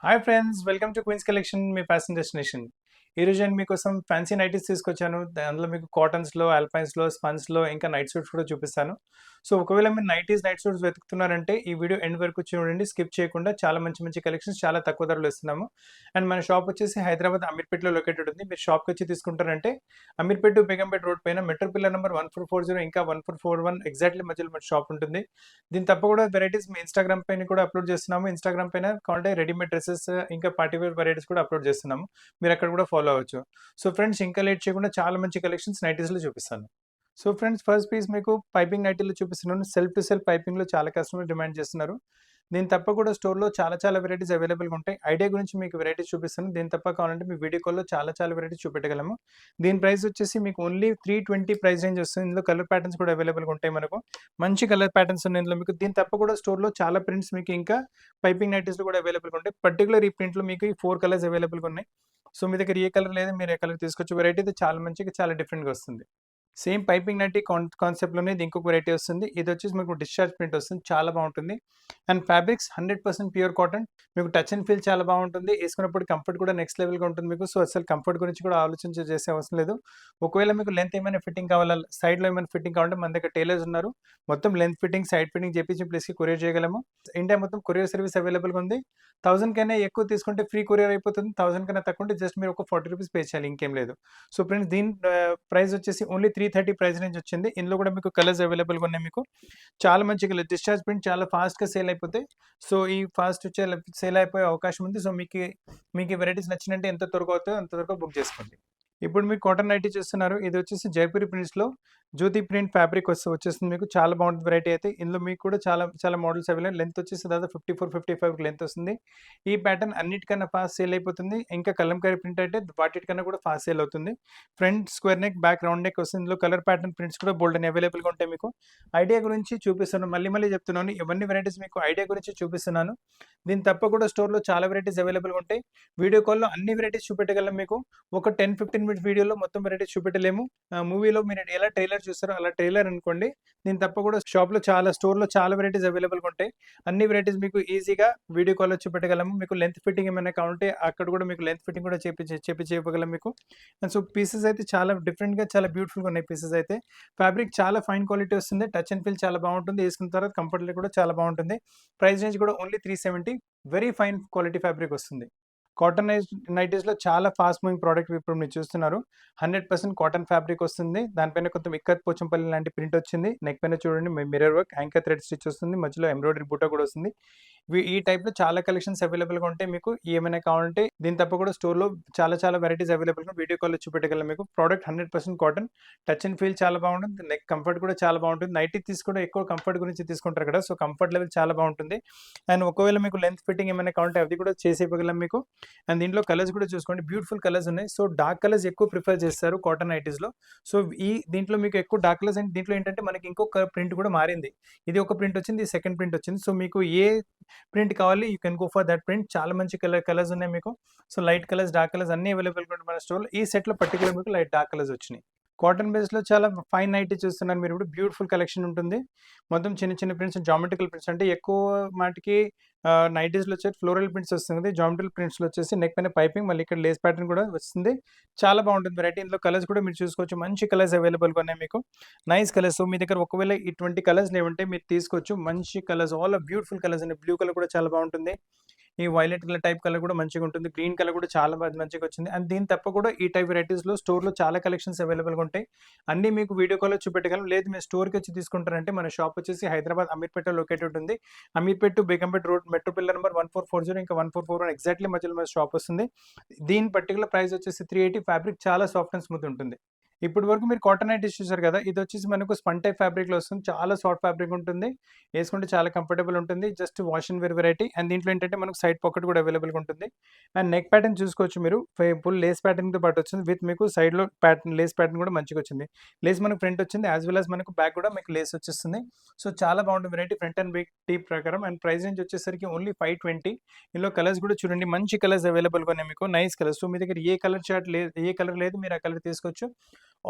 Hi friends, welcome to queens collection, మీ fashion destination. ఈరోజు నేను మీకోసం ఫ్యాన్సీ నైటీస్ తీసుకొచ్చాను. అందులో మీకు కాటన్స్లో, ఆల్పైన్స్లో, స్పన్స్లో ఇంకా నైట్ సూట్స్ కూడా చూపిస్తాను. సో ఒకవేళ మీరు నైట్ సూట్స్ వెతుకుతున్నారంటే ఈ వీడియో ఎండ్ వరకు చూడండి, స్కిప్ చేయకుండా. చాలా మంచి మంచి కలెక్షన్స్ చాలా తక్కువ ధరలో ఇస్తున్నాము. అండ్ మన షాప్ వచ్చేసి హైదరాబాద్ అమీర్పేటలో లొకేటెడ్ ఉంది. మీరు షాప్కి వచ్చి తీసుకుంటారంటే అమీర్పేట టు బేగంపేట రోడ్ పైన మెట్రో పిల్లర్ నెంబర్ 1440 ఇంకా 1441 ఎగ్జాక్ట్లీ మధ్యలో మన షాప్ ఉంటుంది. దీని తప్ప కూడా వెరైటీస్ మీ ఇన్స్టాగ్రామ్ పైన కూడా అప్లోడ్ చేస్తున్నాము. ఇన్స్టాగ్రామ్ పైన కావాలంటే రెడీమేడ్ డ్రెస్సెస్ ఇంకా పార్టీ వేర్ వెరైటీస్ కూడా అప్లోడ్ చేస్తున్నాము. మీరు అక్కడ కూడా ఫాలో అవ్వచ్చు. సో ఫ్రెండ్స్, ఇంకా లేట్ చేయకుండా చాలా మంచి కలెక్షన్స్ నైటీస్లో చూపిస్తాను. సో ఫ్రెండ్స్, ఫస్ట్ పీస్ మీకు పైపింగ్ నైటీలో చూపిస్తున్నాను. సెల్ఫ్ టు సెల్ఫ్ పైపింగ్లో చాలా కస్టమర్ డిమాండ్ చేస్తున్నారు. దీని తప్ప కూడా స్టోర్లో చాలా వెరైటీస్ అవైలబుల్గా ఉంటాయి. ఐడియా గురించి మీకు వెరైటీస్ చూపిస్తాను. దీని తప్ప కావాలంటే మీ వీడియో కాల్లో చాలా వెరైటీస్ చూపెట్టగలము. దీని ప్రైస్ వచ్చేసి మీకు ఓన్లీ 320 ప్రైస్ రేంజ్ వస్తుంది. ఇందులో కలర్ ప్యాటర్న్స్ కూడా అవైలబుల్గా ఉంటాయి. మనకు మంచి కలర్ ప్యాటర్న్స్ ఉన్నాయి ఇందులో మీకు. దీని తప్ప కూడా స్టోర్లో చాలా ప్రింట్స్ మీకు ఇంకా పైపింగ్ నైటీస్లో కూడా అవైలబుల్గా ఉంటాయి. పర్టికులర్ ఈ ప్రింట్లో మీకు ఈ 4 కలర్స్ అవైలబుల్గా ఉన్నాయి. సో మీ దగ్గర ఏ కలర్ లేదు, మీరు ఏ కలర్ తీసుకోవచ్చు. వెరైటీ అయితే చాలా మంచిగా చాలా డిఫరెంట్గా వస్తుంది. సేమ్ పైపింగ్ నైటీ కాన్సెప్ట్లోనే ఇది ఇంకొక వెరైటీ వస్తుంది. ఇది వచ్చేసి మీకు డిశ్చార్జ్ ప్రింట్ వస్తుంది, చాలా బాగుంటుంది. And fabrics 100% pure cotton. మీకు టచ్ అండ్ ఫీల్ చాలా బాగుంటుంది. వేసుకున్నప్పుడు కంఫర్ట్ కూడా నెక్స్ట్ లెవెల్గా ఉంటుంది మీకు. సో అసలు కంఫర్ట్ గురించి కూడా చేసే అవసరం లేదు. ఒకవేళ మీకు లెంత్ ఏమైనా ఫిట్టింగ్ కావాలా, సైడ్లో ఏమైనా ఫిట్టింగ్ కావాలంటే మన దగ్గర టైలర్స్ ఉన్నారు. మొత్తం లెంత్ ఫిట్టింగ్, సైడ్ ఫిట్టింగ్ చేపించి ప్లేస్కి కొరియర్ చేయగలము. ఇండియా మొత్తం కొరియర్ సర్వీస్ అవైలబుల్గా ఉంది. 1000 కన్నా ఎక్కువ తీసుకుంటే ఫ్రీ కొరియర్ అయిపోతుంది. 1000 కన్నా తక్కువ ఉంటే జస్ట్ మీరు ఒక 40 రూపీస్ పే చేయాలి, ఇంకేం లేదు. సో ఫ్రెండ్స్, దీని ప్రైస్ వచ్చేసి ఓన్లీ 330 ప్రైస్ రేంజ్ వచ్చింది. ఇందులో కూడా మీకు కలర్స్ అవైలబుల్గా ఉన్నాయి. మీకు చాలా మంచి కలర్. డిశ్చార్జ్ ప్రింట్ చాలా ఫాస్ట్గా సేల్ అయిపోతాయి. సో ఈ ఫాస్ట్ సేల్ అయిపోయే అవకాశం ఉంది. సో మీకు వెరైటీస్ నచ్చినట్టే ఎంత త్వరగా అవుతాయో అంత త్వరగా బుక్ చేసుకోండి. ఇప్పుడు మీకు కాటన్ నైటీ చూస్తున్నారు. ఇది వచ్చేసి జైపూరి ప్రింట్స్లో జ్యోతి ప్రింట్ ఫ్యాబ్రిక్ వచ్చేస్తుంది మీకు. చాలా బాగుంటుంది వెరైటీ అయితే. ఇందులో మీకు కూడా చాలా మోడల్స్ అవైలబుల్. లెంత్ వచ్చేసి దాదాపు 54-55 లెంత్ వస్తుంది. ఈ ప్యాటర్న్ అన్నిటికన్నా ఫాస్ట్ సేల్ అయిపోతుంది. ఇంకా కలంకారీ ప్రింట్ అంటే వాటికన్నా కూడా ఫాస్ట్ సేల్ అవుతుంది. Front square neck, back round neck వస్తుంది. ఇందులో కలర్ ప్యాటర్న్ ప్రింట్స్ కూడా బోల్డ్ అని అవైలబుల్గా ఉంటాయి మీకు. ఐడియా గురించి చూపిస్తున్నాను, మళ్ళీ చెప్తున్నాను. ఇవన్నీ వెరైటీస్ మీకు ఐడియా గురించి చూపిస్తున్నాను. దీని తప్ప కూడా స్టోర్లో చాలా వెరైటీస్ అవైలబుల్గా ఉంటాయి. వీడియో కాల్లో అన్ని వెరైటీస్ చూపెట్టగలం మీకు. ఒక 10-15 మినిట్స్ వీడియోలో మొత్తం వెరైటీస్ చూపెట్టలేము. మూవీలో మీరు ఎలా ట్రైలర్ చూస్తారో అలా ట్రైలర్ అనుకోండి. దీని తప్ప కూడా స్టోర్లో చాలా వెరైటీస్ అవైలబుల్గా ఉంటాయి. అన్ని వెరైటీస్ మీకు ఈజీగా వీడియో కాల్లో చూపెట్టగలము. మీకు లెంత్ ఫిట్టింగ్ ఏమైనా కావాలంటే అక్కడ కూడా మీకు లెంత్ ఫిట్టింగ్ కూడా చేయించగలం మీకు. అండ్ సో పీసెస్ అయితే చాలా డిఫరెంట్గా చాలా బ్యూటిఫుల్గా ఉన్నాయి. పీసెస్ అయితే ఫ్యాబ్రిక్ చాలా ఫైన్ క్వాలిటీ వస్తుంది. టచ్ అండ్ ఫీల్ చాలా బాగుంటుంది. వేసుకున్న తర్వాత కంఫర్టబుల్ కూడా చాలా బాగుంటుంది. ప్రైస్ రేంజ్ కూడా only 370. Very fine quality fabric వస్తుంది. కాటన్ నైటీస్లో చాలా ఫాస్ట్ మూవింగ్ ప్రోడక్ట్ ఇప్పుడు మీరు చూస్తున్నారు. 100% కాటన్ ఫ్యాబ్రిక్ వస్తుంది. దానిపైన కొంచెం ఇక్కత్ పోచంపల్లి లాంటి ప్రింట్ వచ్చింది. నెక్ పైన చూడండి mirror work, anchor thread stitch వస్తుంది. మధ్యలో ఎంబ్రాయిడరీ బూటా కూడా వస్తుంది. ఈ టైప్లో చాలా కలెక్షన్స్ అవైలబుల్గా ఉంటాయి మీకు. ఏమైనా కావాలంటే దీని తప్ప కూడా స్టోర్లో చాలా వెరైటీస్ అవైలబుల్గా వీడియో కాల్లో చూపెట్టగలం మీకు. Product 100% cotton. Touch and feel చాలా బాగుంటుంది. నెక్ కంఫర్ట్ కూడా చాలా బాగుంటుంది. నైటీ తీసుకుంటే ఎక్కువ కంఫర్ట్ గురించి తీసుకుంటారు కదా, సో కంఫర్ట్ లెవెల్ చాలా బాగుంటుంది. అండ్ ఒకవేళ మీకు లెంత్ ఫిట్టింగ్ ఏమైనా కావాలంటే అది కూడా చేసి ఇవ్వగలం మీకు. అండ్ దీంట్లో కలర్స్ కూడా చూసుకోండి, బ్యూటిఫుల్ కలర్స్ ఉన్నాయి. సో డార్క్ కలర్స్ ఎక్కువ ప్రిఫర్ చేస్తారు కాటన్ నైటీస్లో. సో దీంట్లో మీకు ఎక్కువ డార్క్ కలర్స్ అండ్ దీంట్లో ఏంటంటే మనకి ఇంకొక ప్రింట్ కూడా మారింది. ఇది ఒక ప్రింట్ వచ్చింది, సెకండ్ ప్రింట్ వచ్చింది. సో మీకు ఏ ప్రింట్ కావాలి you can go for that print. చాలా మంచి కలర్స్ ఉన్నాయి మీకు. So light colours, dark colours అన్ని అవైలబుల్గా ఉంటాయి మన స్టోర్లో. ఈ సెట్లో పర్టికులర్ మీకు లైట్ డార్క్ కలర్స్ వచ్చినాయి. కాటన్ బేస్లో చాలా ఫైన్ నైటీ చూస్తున్నారు మీరు. ఇప్పుడు బ్యూటిఫుల్ కలెక్షన్ ఉంటుంది. మొత్తం చిన్న ప్రింట్స్, జామెట్రికల్ ప్రింట్స్. అంటే ఎక్కువ మాటికి నైటీస్లో వచ్చేసి ఫ్లోరల్ ప్రింట్స్ వస్తుంది. జామెట్రికల్ ప్రింట్స్లో వచ్చేసి నెక్ పైన పైపింగ్, మళ్ళీ ఇక్కడ లేస్ ప్యాటర్న్ కూడా వస్తుంది. చాలా బాగుంటుంది వెరైటీ. ఇందులో కలర్స్ కూడా మీరు చూసుకోవచ్చు. మంచి కలర్స్ అవైలబుల్గా ఉన్నాయి మీకు. Nice colours. సో మీ దగ్గర ఒకవేళ ఇటువంటి కలర్స్ లేవంటే మీరు తీసుకోవచ్చు. మంచి కలర్స్, ఆల్ బ్యూటిఫుల్ కలర్స్ ఉన్నాయి. బ్లూ కలర్ కూడా చాలా బాగుంటుంది. ఈ వైలెట్ కలర్ టైప్ కలర్ కూడా మంచిగా ఉంటుంది. గ్రీన్ కలర్ కూడా చాలా మంచిగా వచ్చింది. అండ్ దీని తప్ప కూడా ఈ టైప్ వెరైటీస్లో స్టోర్లో చాలా కలెక్షన్స్ అవైలబుల్గా ఉంటాయి. అన్నీ మీకు వీడియో కాల్లో చూపెట్టగలం. లేదు మీరు స్టోర్కి వచ్చి తీసుకుంటారంటే మన షాప్ వచ్చేసి హైదరాబాద్ అమీర్పేట లొకేటెడ్ ఉంది. Ameerpet to Begumpet road metro pillar number 1440 ఇంకా 1441 ఎగ్జాక్ట్లీ మధ్యలో మన షాప్ వస్తుంది. దీని పర్టికులర్ ప్రైస్ వచ్చేసి 380. ఫ్యాబ్రిక్ చాలా సాఫ్ట్ అండ్ స్మూత్ ఉంటుంది. ఇప్పటి వరకు మీరు కాటన్ నైటీస్ చూసారు కదా, ఇది వచ్చేసి మనకు స్పన్ టైప్ ఫ్యాబ్రిక్లో వస్తుంది. చాలా సాఫ్ట్ ఫ్యాబ్రిక్ ఉంటుంది. వేసుకుంటే చాలా కంఫర్టబుల్ ఉంటుంది. Just wash and wear variety. And దీంట్లో ఏంటంటే మనకు సైడ్ పాకెట్ కూడా అవైలబుల్గా ఉంటుంది. అండ్ నెక్ ప్యాటర్న్ చూసుకోవచ్చు మీరు. ఫుల్ లేస్ ప్యాటర్న్తో పాటు వచ్చింది. విత్ మీకు సైడ్లో లేస్ ప్యాటర్న్ కూడా మంచిగా వచ్చింది. లేస్ మనకు ఫ్రంట్ వచ్చింది, యాజ్ వెల్ యాజ్ మనకు బ్యాక్ కూడా మీకు లేస్ వచ్చేస్తుంది. సో చాలా బాగుంటుంది వెరైటీ ఫ్రంట్ అండ్ బ్యాక్ టీప్ ప్రకారం. అండ్ ప్రైస్ రేంజ్ వచ్చేసరికి ఓన్లీ 520. ఇందులో కలర్స్ కూడా చూడండి, మంచి కలర్స్ అవైలబుల్గా ఉన్నాయి మీకు. Nice colours. సో మీ దగ్గర ఏ కలర్ లేదు మీరు ఆ కలర్ తీసుకోవచ్చు.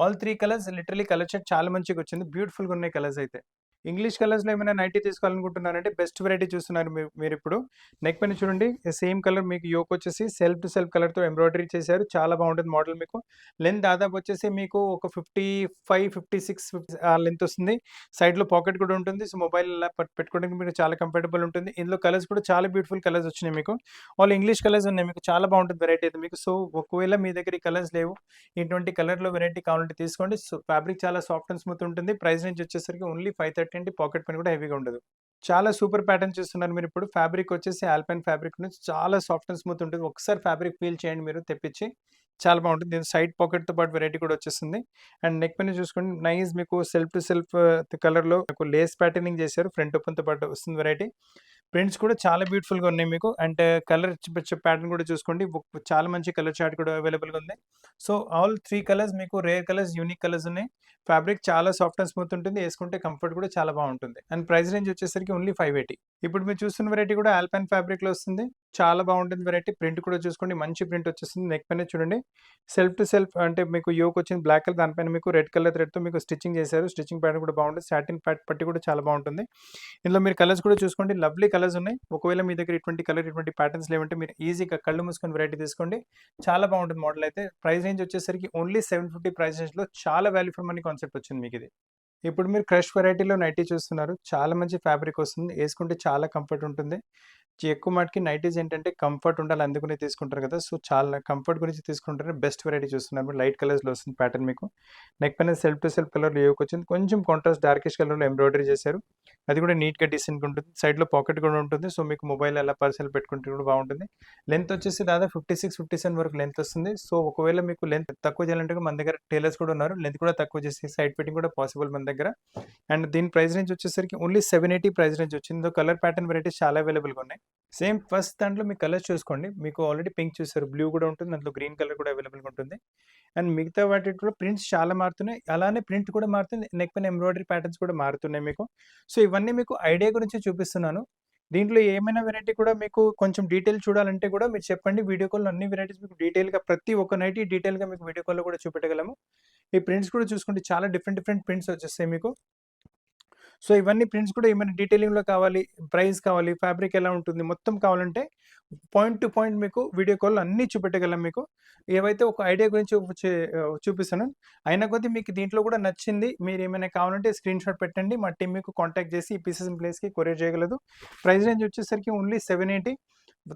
All 3 colours literally colour chart చాలా మంచిగా వచ్చింది. బ్యూటిఫుల్గా ఉన్నాయి కలర్స్ అయితే. ఇంగ్లీష్ కలర్స్‌లో ఏమైనా నైటీ తీసుకోవాలనుకుంటున్నారంటే బెస్ట్ వెరైటీ చూస్తున్నారు మీరిప్పుడు. నెక్ పైన చూడండి సేమ్ కలర్ మీకు యోక్ వచ్చేసి సెల్ఫ్ టు సెల్ఫ్ కలర్‌తో ఎంబ్రాయిడరీ చేశారు. చాలా బాగుంటుంది మోడల్ మీకు. లెంత్ దాదాపు వచ్చేసి మీకు ఒక 55, 56 లెంత్ వస్తుంది. సైడ్‌లో పాకెట్ కూడా ఉంటుంది. సో, మొబైల్ ఇలా పెట్టుకోవడానికి మీకు చాలా కంఫర్టబుల్ ఉంటుంది. ఇందులో కలర్స్ కూడా చాలా బ్యూటిఫుల్ కలర్స్ వచ్చినాయి మీకు. ఆల్ ఇంగ్లీష్ కలర్స్ ఉన్నాయి మీకు. చాలా బాగుంటుంది వెరైటీ అయితే మీకు. సో, ఒకవేళ మీ దగ్గర ఈ కలర్స్ లేవు, ఇటువంటి కలర్‌లో వెరైటీ కావాలంటే తీసుకోండి. సో, ఫ్యాబ్రిక్ చాలా సాఫ్ట్ అండ్ స్మూత్ ఉంటుంది. ప్రైస్ రేంజ్ వచ్చేసరికి ఓన్లీ 530 అండి. పాకెట్ పైన కూడా హెవీగా ఉండదు. చాలా సూపర్ ప్యాటర్న్ చూస్తున్నారు మీరిప్పుడు. ఫ్యాబ్రిక్ వచ్చేసి ఆల్పైన్ ఫ్యాబ్రిక్ నుంచి చాలా సాఫ్ట్ అండ్ స్మూత్ ఉంటుంది. ఒకసారి ఫ్యాబ్రిక్ ఫీల్ చేయండి మీరు తెప్పించి. చాలా బాగుంటుంది. దీని సైడ్ పాకెట్‌తో పాటు వెరైటీ కూడా వచ్చేస్తుంది. అండ్ నెక్ పైన చూసుకోండి నైస్ మీకు సెల్ఫ్ టు సెల్ఫ్ కలర్‌లో మీకు లేస్ ప్యాటర్నింగ్ చేశారు. ఫ్రంట్ ఓపెన్‌తో పాటు వస్తుంది వెరైటీ. ప్రింట్స్ కూడా చాలా బ్యూటిఫుల్‌గా ఉన్నాయి మీకు. అండ్ కలర్ ప్యాటర్న్ కూడా చూసుకోండి. చాలా మంచి కలర్ చార్ట్ కూడా అవైలబుల్‌గా ఉంది. సో, ఆల్ 3 కలర్స్ మీకు రేర్ కలర్స్, యూనిక్ కలర్స్ ఉన్నాయి. ఫ్యాబ్రిక్ చాలా సాఫ్ట్ అండ్ స్మూత్ ఉంటుంది. యేసుకుంటే కంఫర్ట్ కూడా చాలా బాగుంటుంది. అండ్ ప్రైస్ రేంజ్ వచ్చేసరికి ఓన్లీ 580. ఇప్పుడు మీరు చూస్తున్న వెరైటీ కూడా ఆల్పైన్ ఫ్యాబ్రిక్‌లో వస్తుంది. చాలా బాగుంటుంది వెరైటీ. ప్రింట్ కూడా చూసుకోండి మంచి ప్రింట్ వచ్చేస్తుంది. నెక్ పైన చూడండి సెల్ఫ్ టు సెల్ఫ్ అంటే మీకు యోక్ వచ్చింది బ్లాక్ కలర్ దానిపైన మీకు రెడ్ కలర్ థ్రెడ్‌తో మీకు స్టిచ్చింగ్ చేశారు. స్టిచ్చింగ్ ప్యాటర్న్ కూడా బాగుంటుంది. సాటిన్ పట్టి కూడా చాలా బాగుంటుంది. ఇందులో మీరు కలర్స్ కూడా చూసుకోండి. లవ్లీ కలర్స్ ఉన్నాయి. ఒకవేళ మీ దగ్గర ఇటువంటి కలర్, ఇటువంటి ప్యాటర్న్స్ లేవంటే మీరు ఈజీగా కళ్ళు మూసుకొని వెరైటీ తీసుకోండి. చాలా బాగుంటుంది మోడల్ అయితే. ప్రైస్ రేంజ్ వచ్చేసరికి ఓన్లీ 750 ప్రైస్ రేంజ్‌లో చాలా వాల్యూ ఫర్ మనీ కాన్సెప్ట్ వచ్చింది మీకిది. ఇప్పుడు మీరు క్రష్ వెరైటీలో నైటీ చూస్తున్నారు. చాలా మంచి ఫ్యాబ్రిక్ వస్తుంది. యేసుకుంటే చాలా కంఫర్ట్ ఉంటుంది. ఎక్కువ మటికి నైటీస్ ఏంటంటే కంఫర్ట్ ఉండాలి అందుకనే తీసుకుంటారు కదా! సో, చాలా కంఫర్ట్ గురించి తీసుకుంటారు. బెస్ట్ వెరైటీ చూస్తున్నారు. లైట్ కలర్స్‌లో వస్తుంది ప్యాటర్న్ మీకు. నెక్ పైన సెల్ఫ్ టు సెల్ఫ్ కలర్‌లో యోక్ వచ్చింది. కొంచెం కాంట్రాస్ట్ డార్కిష్ కలర్‌లో ఎంబ్రాయిడరీ చేశారు. అది కూడా నీట్‌గా డీసెంట్‌గా ఉంటుంది. సైడ్‌లో పాకెట్ కూడా ఉంటుంది. సో, మీకు మొబైల్ అలా పర్సులో పెట్టుకుంటే కూడా బాగుంటుంది. లెంత్ వచ్చేసి దాదాపు 56, 57 వరకు లెంత్ వస్తుంది. సో, ఒకవేళ మీకు లెంత్ తక్కువ చేయాలంటే మన దగ్గర టైలర్స్ కూడా ఉన్నారు. లెంత్ కూడా తక్కువ చేసి సైడ్ ఫిట్టింగ్ కూడా పాసిబుల్ మన దగ్గర. అండ్ దీని ప్రైస్ రేంజ్ వచ్చేసరికి ఓన్లీ 780 ప్రైస్ రేంజ్ వచ్చింది. ఇందులో కలర్ ప్యాటర్న్ వెరైటీస్ చాలా అవైలబుల్‌గా ఉన్నాయి. సేమ్ ఫస్ట్ దాంట్లో మీ కలర్స్ చూసుకోండి. మీకు ఆల్రెడీ పింక్ చూసారు. బ్లూ కూడా ఉంటుంది. దాంట్లో గ్రీన్ కలర్ కూడా అవైలబుల్‌గా ఉంటుంది. అండ్ మిగతా వాటిలో ప్రింట్స్ చాలా మారుతున్నాయి. అలానే ప్రింట్ కూడా మారుతుంది. నెక్ పైన ఎంబ్రాయిడరీ ప్యాటర్న్స్ కూడా మారుతున్నాయి మీకు. సో, ఇవన్నీ మీకు ఐడియా గురించి చూపిస్తున్నాను. దీంట్లో ఏమైనా వెరైటీ కూడా మీకు కొంచెం డీటెయిల్ చూడాలంటే కూడా మీరు చెప్పండి. వీడియో కాల్‌లో అన్ని వెరైటీస్ మీకు డీటెయిల్‌గా ప్రతి ఒక్క నైటీ డీటెయిల్‌గా మీకు వీడియో కాల్‌లో కూడా చూపెట్టగలము. ఈ ప్రింట్స్ కూడా చూసుకుంటే చాలా డిఫరెంట్ డిఫరెంట్ ప్రింట్స్ వచ్చేస్తాయి మీకు. సో, ఇవన్నీ ప్రింట్స్ కూడా ఏమైనా డీటెయిలింగ్‌లో కావాలి, ప్రైస్ కావాలి, ఫ్యాబ్రిక్ ఎలా ఉంటుంది, మొత్తం కావాలంటే పాయింట్ టు పాయింట్ మీకు వీడియో కాల్‌లో అన్నీ చూపెట్టగలం మీకు. ఏవైతే ఒక ఐడియా గురించి చూపిస్తాను. అయిన కొద్దీ మీకు దీంట్లో కూడా నచ్చింది, మీరేమైనా కావాలంటే స్క్రీన్‌షాట్ పెట్టండి. మా టీమ్ మీకు కాంటాక్ట్ చేసి ఈ పీసెస్ ప్లేస్‌కి కొరియర్ చేయగలదు. ప్రైస్ రేంజ్ వచ్చేసరికి ఓన్లీ 780.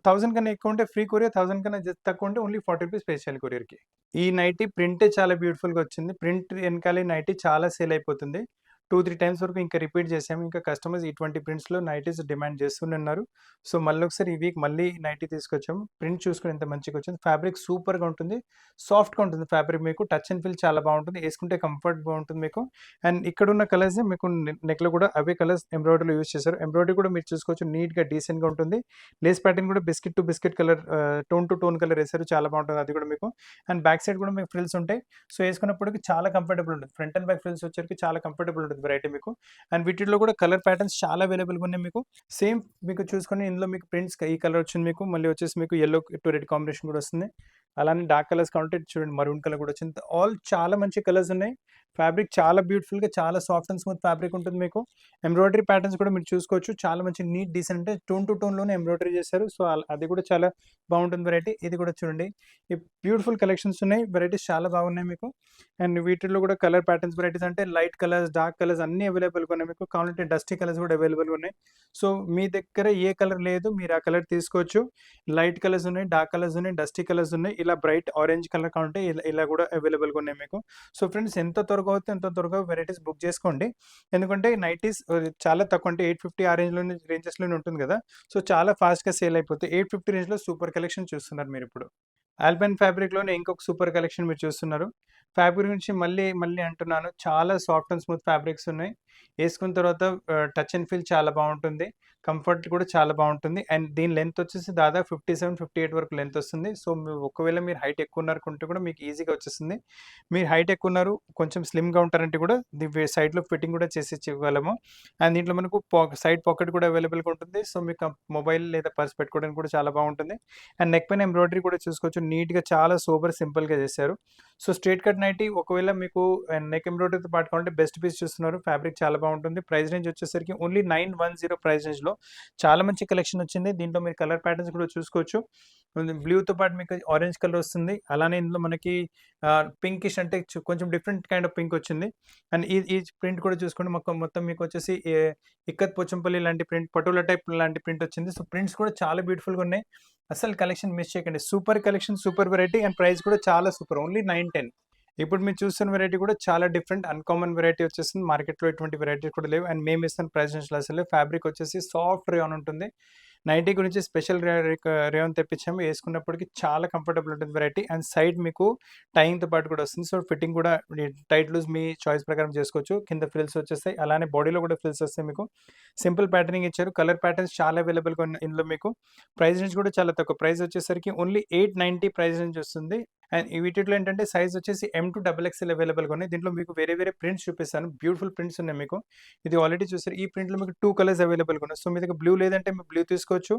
1000 కన్నా ఎక్కువ ఉంటే ఫ్రీ కొరియర్, 1000 కన్నా తక్కువ ఉంటే ఓన్లీ ₹40 పే చేయాలి కొరియర్‌కి. ఈ నైటీ ప్రింటే చాలా బ్యూటిఫుల్‌గా వచ్చింది. ప్రింట్ ఎనకాల ఈ నైటీ చాలా సేల్ అయిపోతుంది. 2, 3 టైమ్స్ వరకు ఇంకా రిపీట్ చేసాము. ఇంకా కస్టమర్స్ ఇటువంటి ప్రింట్స్‌లో నైటీస్ డిమాండ్ చేస్తూనే ఉన్నారు. సో, మళ్ళొకసారి ఈ వీక్ మళ్ళీ నైటీ తీసుకొచ్చాము. ప్రింట్ చూసుకొని ఎంత మంచిగొచ్చింది. ఫ్యాబ్రిక్ సూపర్‌గా ఉంటుంది. సాఫ్ట్‌గా ఉంటుంది ఫ్యాబ్రిక్ మీకు. టచ్ అండ్ ఫీల్ చాలా బాగుంటుంది. యేసుకుంటే కంఫర్ట్ బాగుంటుంది మీకు. అండ్ ఇక్కడున్న కలర్సే మీకు నెక్‌లో కూడా అవే కలర్స్ ఎంబ్రాయిడరీలో యూజ్ చేశారు. ఎంబ్రాయిడరీ కూడా మీరు చూసుకోవచ్చు నీట్‌గా, డీసెంట్‌గా ఉంటుంది. లేస్ ప్యాటర్న్ కూడా biscuit to biscuit colour tone to tone colour యేశారు. చాలా బాగుంటుంది అది కూడా మీకు. అండ్ బ్యాక్ సైడ్ కూడా మీకు ఫ్రిల్స్ ఉంటాయి. సో, యేసుకున్నప్పటికి చాలా కంఫర్టబుల్ ఉంటుంది. ఫ్రంట్ అండ్ బ్యాక్ ఫ్రిల్స్ వచ్చేసరికి చాలా కంఫర్టబుల్ ఉంటుంది వెరైటీ మీకు. అండ్ వీటిల్లో కూడా కలర్ ప్యాటర్న్స్ చాలా అవైలబుల్‌గా ఉన్నాయి మీకు. సేమ్ మీకు చూసుకొని ఇందులో మీకు ప్రింట్స్ ఈ కలర్ వచ్చింది మీకు. మళ్ళీ వచ్చేసి మీకు యెల్లో టు రెడ్ కాంబినేషన్ కూడా వస్తుంది. అలానే డార్క్ కలర్స్ కావాలంటే చూడండి మరూన్ కలర్ కూడా వచ్చింది. ఆల్ చాలా మంచి కలర్స్ ఉన్నాయి. ఫ్యాబ్రిక్ చాలా బ్యూటిఫుల్‌గా చాలా సాఫ్ట్ అండ్ స్మూత్ ఫ్యాబ్రిక్ ఉంటుంది మీకు. ఎంబ్రాయిడరీ ప్యాటర్న్స్ కూడా మీరు చూసుకోవచ్చు. చాలా మంచి నీట్ డీసెంట్ అంటే టోన్ టు టోన్‌లోనే ఎంబ్రాయిడరీ చేశారు. సో, అది కూడా చాలా బాగుంటుంది వెరైటీ. ఇది కూడా చూడండి. ఈ బ్యూటిఫుల్ కలెక్షన్స్ ఉన్నాయి. వెరైటీస్ చాలా బాగున్నాయి మీకు. అండ్ వీటిల్లో కూడా కలర్ ప్యాటర్న్స్ వెరైటీస్ అంటే లైట్ కలర్స్, డార్క్ కలర్స్ అన్నీ అవైలబుల్‌గా ఉన్నాయి మీకు. కావాలంటే డస్టీ కలర్స్ కూడా అవైలబుల్‌గా ఉన్నాయి. సో, మీ దగ్గర ఏ కలర్ లేదు మీరు ఆ కలర్ తీసుకోవచ్చు. లైట్ కలర్స్ ఉన్నాయి, డార్క్ కలర్స్ ఉన్నాయి, డస్టీ కలర్స్ ఉన్నాయి. ఇలా బ్రైట్ ఆరెంజ్ కలర్ కావాలంటే ఇలా కూడా అవైలబుల్‌గా ఉన్నాయి మీకు. సో, ఫ్రెండ్స్ ఎంత త్వరగా అవుతే అంత త్వరగా వెరైటీస్ బుక్ చేసుకోండి. ఎందుకంటే నైటీస్ చాలా తక్కువ అంటే 850 ఆ రేంజెస్‌లోనే ఉంటుంది కదా! సో, చాలా ఫాస్ట్‌గా సేల్ అయిపోతాయి. 850 రేంజ్‌లో సూపర్ కలెక్షన్ చూస్తున్నారు మీరిప్పుడు. ఆల్పైన్ ఫ్యాబ్రిక్‌లోనే ఇంకొక సూపర్ కలెక్షన్ మీరు చూస్తున్నారు. ఫ్యాబ్రిక్ గురించి మళ్ళీ అంటున్నాను. చాలా సాఫ్ట్ అండ్ స్మూత్ ఫ్యాబ్రిక్స్ ఉన్నాయి. యేసుకున్న తర్వాత టచ్ అండ్ ఫీల్ చాలా బావుంటుంది. కంఫర్ట్ కూడా చాలా బావుంటుంది. అండ్ దీని లెంత్ వచ్చేసి దాదాపు 57, 58 వరకు లెంత్ వస్తుంది. సో, ఒకవేళ మీరు హైట్ ఎక్కువ ఉన్నారనుకుంటే కూడా మీకు ఈజీగా వచ్చేస్తుంది. మీరు హైట్ ఎక్కువ ఉన్నారు, కొంచెం స్లిమ్‌గా ఉంటారంటే కూడా సైడ్‌లో ఫిట్టింగ్ కూడా చేసి ఇవ్వగలము. అండ్ దీంట్లో మనకు సైడ్ పాకెట్ కూడా అవైలబుల్‌గా ఉంటుంది. సో, మీకు మొబైల్ లేదా పర్స్ పెట్టుకోవడానికి కూడా చాలా బావుంటుంది. అండ్ నెక్ పైన ఎంబ్రాయిడరీ కూడా చూసుకోవచ్చు. నీట్‌గా చాలా సోబర్ సింపుల్‌గా చేశారు. సో, స్ట్రెయిట్ కట్ నైటీ ఒకవేళ మీకు నెక్ ఎంబ్రాయిడరీతో పాటు కావాలంటే బెస్ట్ పీస్ చూస్తున్నారు. ఫ్యాబ్రిక్ చాలా బాగుంటుంది. ప్రైస్ రేంజ్ వచ్చేసరికి ఓన్లీ 910 ప్రైస్ రేంజ్‌లో చాలా మంచి కలెక్షన్ వచ్చింది. దీంట్లో మీరు కలర్ ప్యాటర్న్స్ కూడా చూసుకోవచ్చు. బ్లూతో పాటు మీకు ఆరెంజ్ కలర్ వస్తుంది. అలానే ఇందులో మనకి పింకిష్ అంటే కొంచెం డిఫరెంట్ కైండ్ ఆఫ్ పింక్ వచ్చింది. అండ్ ఈ ప్రింట్ కూడా చూసుకోండి. మొత్తం మీకు వచ్చేసి ఇక్కత్ పోచంపల్లి లాంటి ప్రింట్, పటోలా టైప్ లాంటి ప్రింట్ వచ్చింది. సో ప్రింట్స్ కూడా చాలా బ్యూటిఫుల్‌గా ఉన్నాయి. అసలు కలెక్షన్ మిస్ చేయకండి. Super collection, super variety and price కూడా చాలా సూపర్. ఓన్లీ 910. ఇప్పుడు మీరు చూస్తున్న వెరైటీ కూడా చాలా డిఫరెంట్ అన్‌కామన్ వెరైటీ వచ్చేసింది. మార్కెట్‌లో ఎటువంటి వెరైటీస్ కూడా లేవు. అండ్ మేము ఇస్తున్న ప్రైస్ రేంజ్‌లో అసలు ఫ్యాబ్రిక్ వచ్చేసి సాఫ్ట్ రేయాన్ ఉంటుంది. నైటీ గురించి స్పెషల్ రేయాన్ తెప్పించాము. వేసుకున్నప్పటికి చాలా కంఫర్టబుల్ ఉంటుంది వెరైటీ. అండ్ సైడ్ మీకు టైయింగ్‌తో పాటు కూడా వస్తుంది. సో ఫిట్టింగ్ కూడా టైట్ లూజ్ మీ చాయిస్ ప్రకారం చేసుకోవచ్చు. కింద ఫ్రిల్స్ వచ్చేస్తాయి. అలానే బాడీలో కూడా ఫ్రిల్స్ వస్తాయి మీకు. సింపుల్ ప్యాటర్నింగ్ ఇచ్చారు. కలర్ ప్యాటర్న్స్ చాలా అవైలబుల్‌గా ఉన్నాయి ఇందులో మీకు. ప్రైస్ రేంజ్ కూడా చాలా తక్కువ. ప్రైస్ వచ్చేసరికి ఓన్లీ 890 ప్రైస్ రేంజ్ వస్తుంది. అండ్ వీటిలో ఏంటంటే సైజ్ వచ్చేసి ఎం టు డబుల్ ఎక్స్ఎల్ అవైలబుల్‌గా ఉన్నాయి. దీంట్లో మీకు వేరే వేరే ప్రింట్స్ చూపిస్తాను. బ్యూటిఫుల్ ప్రింట్స్ ఉన్నాయి మీకు. ఇది ఆల్రెడీ చూసారు. ఈ ప్రింట్‌లో మీకు 2 కలర్స్ అవైలబుల్‌గా ఉన్నాయి. సో మీ దగ్గర బ్లూ లేదంటే మీరు బ్లూ తీసుకోవచ్చు.